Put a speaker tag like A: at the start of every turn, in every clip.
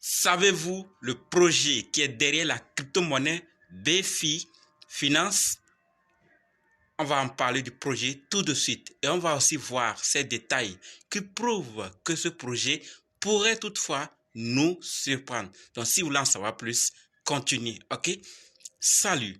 A: Savez-vous le projet qui est derrière la crypto-monnaie BFI Finance? On va en parler du projet tout de suite et on va aussi voir ces détails qui prouvent que ce projet pourrait toutefois nous surprendre. Donc, si vous voulez en savoir plus, continuez, ok? Salut!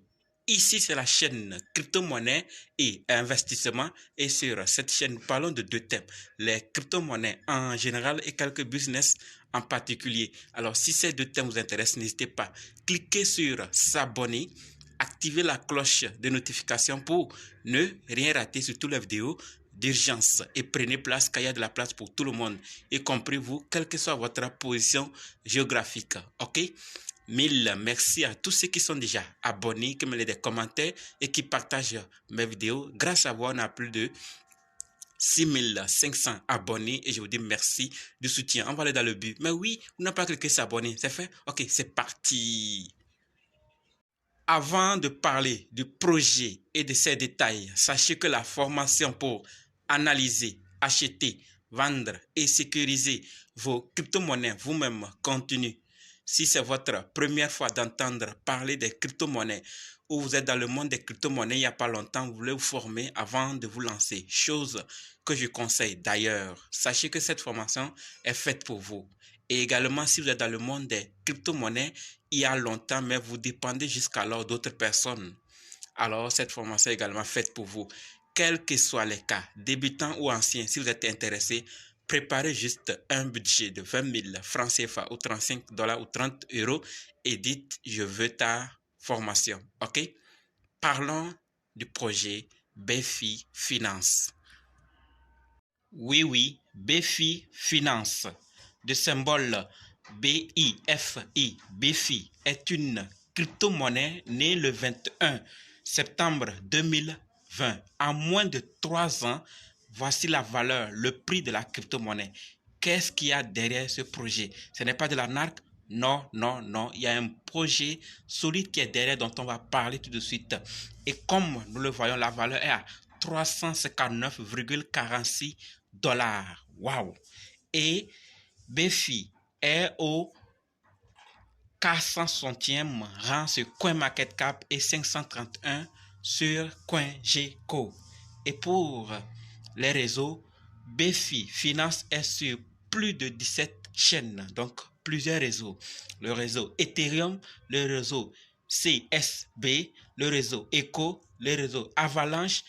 A: Ici, c'est la chaîne crypto-monnaie et investissement. Et sur cette chaîne, nous parlons de deux thèmes. Les crypto-monnaies en général et quelques business en particulier. Alors, si ces deux thèmes vous intéressent, n'hésitez pas. Cliquez sur s'abonner, activez la cloche de notification pour ne rien rater sur toutes les vidéos d'urgence. Et prenez place, car il y a de la place pour tout le monde, y compris vous, quelle que soit votre position géographique. Ok? Mille merci à tous ceux qui sont déjà abonnés, qui me laissent des commentaires et qui partagent mes vidéos. Grâce à vous, on a plus de 6500 abonnés et je vous dis merci du soutien. On va aller dans le but. Mais oui, vous n'avez pas cliqué s'abonner. C'est fait? Ok, c'est parti. Avant de parler du projet et de ses détails, sachez que la formation pour analyser, acheter, vendre et sécuriser vos crypto-monnaies vous-même continue. Si c'est votre première fois d'entendre parler des crypto-monnaies ou vous êtes dans le monde des crypto-monnaies il n'y a pas longtemps, vous voulez vous former avant de vous lancer, chose que je conseille d'ailleurs. Sachez que cette formation est faite pour vous. Et également, si vous êtes dans le monde des crypto-monnaies il y a longtemps, mais vous dépendez jusqu'alors d'autres personnes, alors cette formation est également faite pour vous. Quels que soient les cas, débutants ou anciens, si vous êtes intéressé, préparez juste un budget de 20 000 francs CFA ou 35 $ ou 30 € et dites je veux ta formation. Ok? Parlons du projet BFI Finance. Oui, BFI Finance. De symbole BIFI, BFI est une crypto-monnaie née le 21 septembre 2020. En moins de 3 ans, voici la valeur, le prix de la crypto-monnaie. Qu'est-ce qu'il y a derrière ce projet? Ce n'est pas de l'arnaque? Non. Il y a un projet solide qui est derrière dont on va parler tout de suite. Et comme nous le voyons, la valeur est à 359,46 $. Waouh! Et BFI est au 460e rang sur CoinMarketCap et 531 sur CoinGecko. Et pour les réseaux, BFI Finance est sur plus de 17 chaînes, donc plusieurs réseaux. Le réseau Ethereum, le réseau CSB, le réseau Echo, le réseau Avalanche,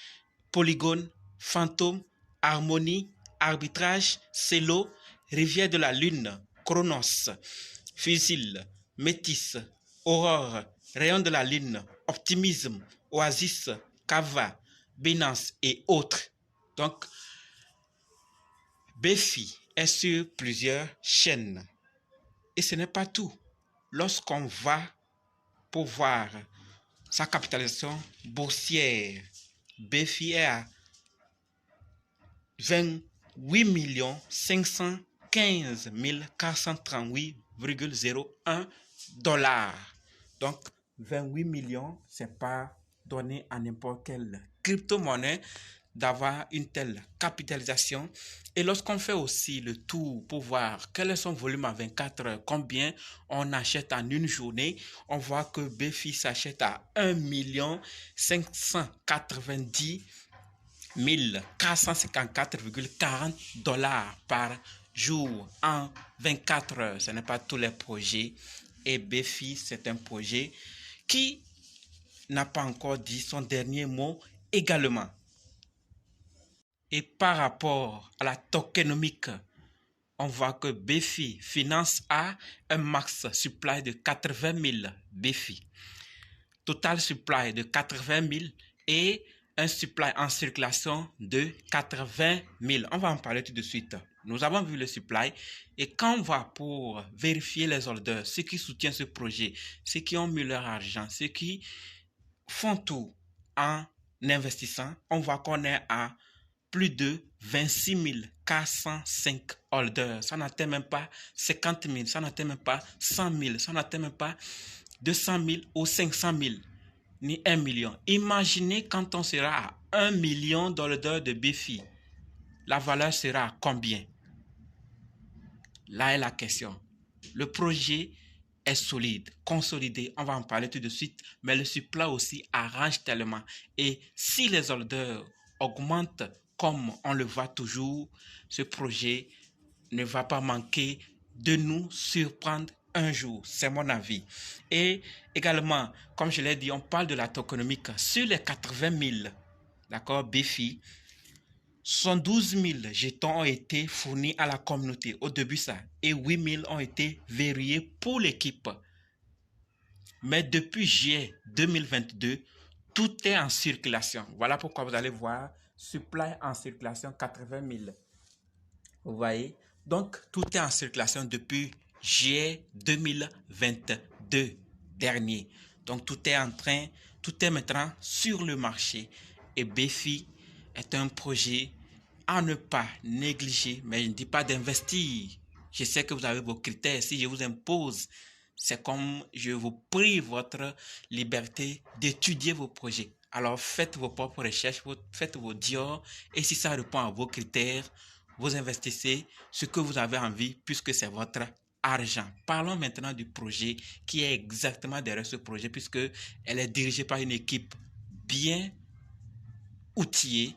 A: Polygon, Phantom, Harmony, Arbitrage, Celo, Rivière de la Lune, Chronos, Fusil, Métis, Aurore, Rayon de la Lune, Optimisme, Oasis, Kava, Binance et autres. Donc, BFI est sur plusieurs chaînes. Et ce n'est pas tout. Lorsqu'on va pour voir sa capitalisation boursière, BFI est à 28 515 438,01 $. Donc, 28 millions, ce n'est pas donné à n'importe quelle crypto-monnaie d'avoir une telle capitalisation. Et lorsqu'on fait aussi le tour pour voir quel est son volume en 24 heures, combien on achète en une journée, on voit que BFI s'achète à 1 590 454,40 $ par jour en 24 heures. Ce n'est pas tous les projets. Et BFI, c'est un projet qui n'a pas encore dit son dernier mot également. Et par rapport à la tokenomique, on voit que BFI Finance a un max supply de 80 000 BFI. Total supply de 80 000 et un supply en circulation de 80 000. On va en parler tout de suite. Nous avons vu le supply et quand on va pour vérifier les holders, ceux qui soutiennent ce projet, ceux qui ont mis leur argent, ceux qui font tout en investissant, on voit qu'on est à plus de 26 405 holders. Ça n'atteint même pas 50 000, ça n'atteint même pas 100 000, ça n'atteint même pas 200 000 ou 500 000, ni 1 million. Imaginez quand on sera à 1 million d'holders de BFI. La valeur sera à combien? Là est la question. Le projet est solide, consolidé, on va en parler tout de suite, mais le supply aussi arrange tellement. Et si les orders augmentent comme on le voit toujours, ce projet ne va pas manquer de nous surprendre un jour, c'est mon avis. Et également, comme je l'ai dit, on parle de la tokenomique. Sur les 80 000, d'accord, BFI, 112 000 jetons ont été fournis à la communauté au début ça, et 8 000 ont été verrouillés pour l'équipe. Mais depuis juillet 2022, tout est en circulation. Voilà pourquoi vous allez voir supply en circulation 80 000. Vous voyez? Donc, tout est en circulation depuis juillet 2022 dernier. Donc, tout est maintenant sur le marché. Et BFI est un projet à ne pas négliger, mais je ne dis pas d'investir. Je sais que vous avez vos critères. Si je vous impose, c'est comme je vous prive votre liberté d'étudier vos projets. Alors, faites vos propres recherches, faites vos dires, et si ça répond à vos critères, vous investissez ce que vous avez envie puisque c'est votre argent. Parlons maintenant du projet qui est exactement derrière ce projet puisque elle est dirigée par une équipe bien outillée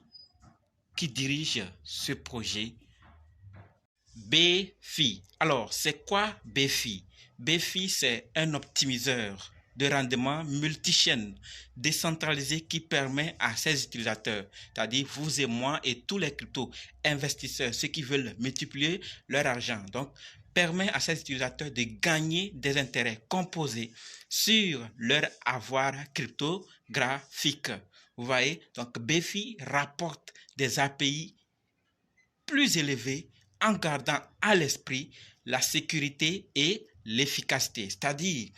A: qui dirige ce projet. BFI. Alors, c'est quoi BFI? BFI, c'est un optimiseur de rendement multichaîne décentralisé qui permet à ses utilisateurs, c'est-à-dire vous et moi et tous les crypto-investisseurs, ceux qui veulent multiplier leur argent, donc permet à ces utilisateurs de gagner des intérêts composés sur leur avoir cryptographique. Vous voyez, donc BFI rapporte des API plus élevés en gardant à l'esprit la sécurité et l'efficacité, c'est-à-dire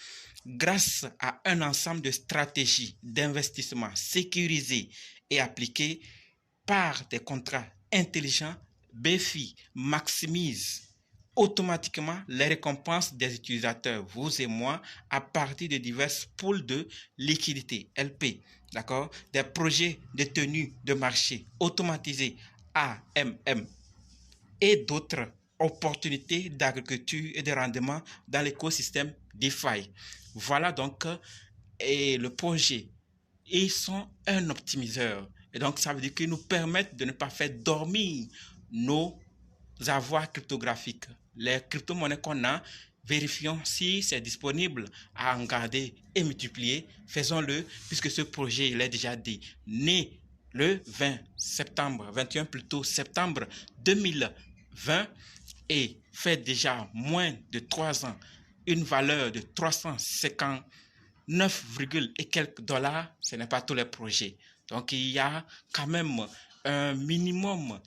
A: grâce à un ensemble de stratégies d'investissement sécurisées et appliquées par des contrats intelligents, BFI maximise automatiquement les récompenses des utilisateurs, vous et moi, à partir de diverses pools de liquidités, LP, d'accord, des projets de tenue de marché automatisés, AMM, et d'autres opportunités d'agriculture et de rendement dans l'écosystème DeFi. Voilà donc et le projet. Ils sont un optimiseur. Et donc, ça veut dire qu'ils nous permettent de ne pas faire dormir nos avoirs cryptographiques. Les crypto-monnaies qu'on a, vérifions si c'est disponible à en garder et multiplier. Faisons-le puisque ce projet, il est déjà dit, né le 20 septembre, 21 plutôt septembre 2020 et fait déjà moins de 3 ans une valeur de 359, et quelques dollars. Ce n'est pas tous les projets. Donc il y a quand même un minimum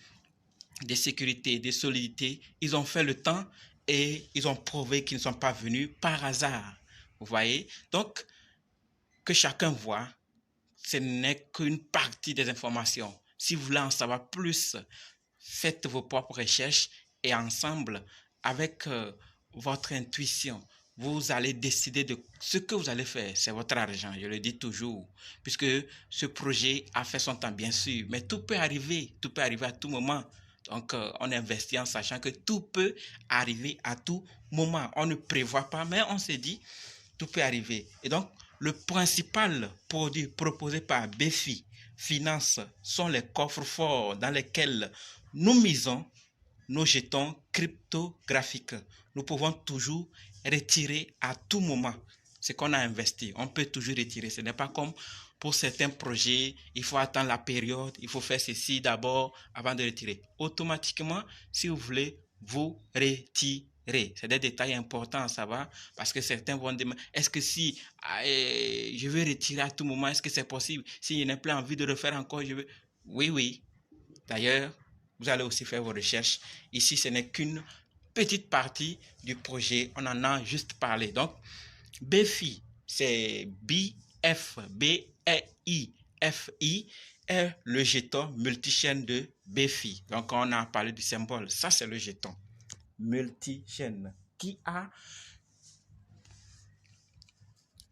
A: de sécurité, de solidité. Ils ont fait le temps et ils ont prouvé qu'ils ne sont pas venus par hasard. Vous voyez? Donc, que chacun voit, ce n'est qu'une partie des informations. Si vous voulez en savoir plus, faites vos propres recherches et ensemble, avec votre intuition, vous allez décider de ce que vous allez faire. C'est votre argent, je le dis toujours, puisque ce projet a fait son temps, bien sûr, mais tout peut arriver à tout moment. Donc, on investit en sachant que tout peut arriver à tout moment. On ne prévoit pas, mais on se dit, tout peut arriver. Et donc, le principal produit proposé par BFI Finance sont les coffres forts dans lesquels nous misons nos jetons cryptographiques. Nous pouvons toujours retirer à tout moment ce qu'on a investi. On peut toujours retirer. Ce n'est pas comme pour certains projets, il faut attendre la période, il faut faire ceci d'abord avant de retirer. Automatiquement, si vous voulez, vous retirez. C'est des détails importants à savoir parce que certains vont dire, est-ce que si je veux retirer à tout moment, est-ce que c'est possible? Si je n'ai plus envie de refaire encore, je veux... Oui, oui. D'ailleurs, vous allez aussi faire vos recherches. Ici, ce n'est qu'une petite partie du projet. On en a juste parlé. Donc, BFI, c'est BFI, est le jeton multichaîne de BFI. Donc, on a parlé du symbole. Ça, c'est le jeton multichaîne qui a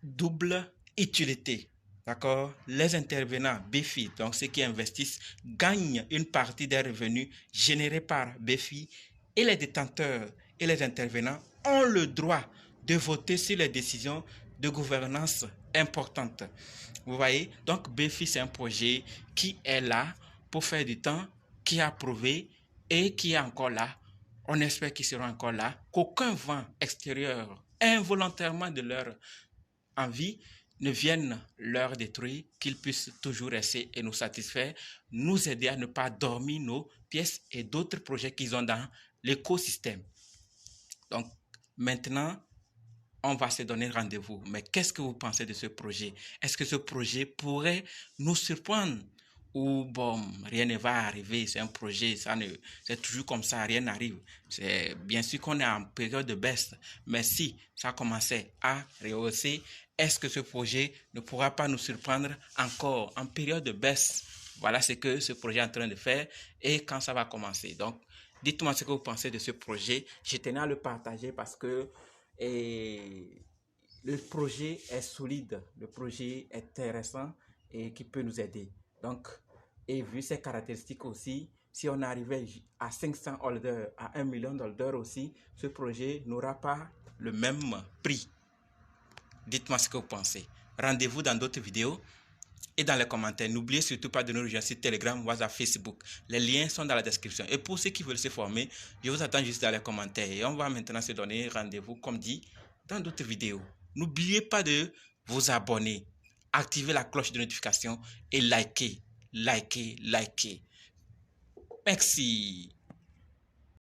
A: double utilité. D'accord? Les intervenants BFI, donc ceux qui investissent, gagnent une partie des revenus générés par BFI et les détenteurs et les intervenants ont le droit de voter sur les décisions de gouvernance importantes. Vous voyez, donc BFI, c'est un projet qui est là pour faire du temps, qui est approuvé et qui est encore là. On espère qu'ils seront encore là, qu'aucun vent extérieur, involontairement de leur envie, ne vienne leur détruire, qu'ils puissent toujours rester et nous satisfaire, nous aider à ne pas dormir nos pièces et d'autres projets qu'ils ont dans l'écosystème. Donc, maintenant, on va se donner rendez-vous. Mais qu'est-ce que vous pensez de ce projet? Est-ce que ce projet pourrait nous surprendre? Ou bon, rien ne va arriver, c'est un projet, c'est toujours comme ça, rien n'arrive. C'est bien sûr qu'on est en période de baisse, mais si ça commençait à rehausser, est-ce que ce projet ne pourra pas nous surprendre encore en période de baisse? Voilà ce que ce projet est en train de faire et quand ça va commencer. Donc, dites-moi ce que vous pensez de ce projet. Je tenais à le partager parce que le projet est solide, le projet est intéressant et qui peut nous aider. Donc, et vu ses caractéristiques aussi, si on arrivait à 500 holders, à 1 million d'holders aussi, ce projet n'aura pas le même prix. Dites-moi ce que vous pensez. Rendez-vous dans d'autres vidéos et dans les commentaires. N'oubliez surtout pas de nous rejoindre sur Telegram, WhatsApp, Facebook. Les liens sont dans la description. Et pour ceux qui veulent se former, je vous attends juste dans les commentaires. Et on va maintenant se donner rendez-vous, comme dit, dans d'autres vidéos. N'oubliez pas de vous abonner, activer la cloche de notification et liker. Merci.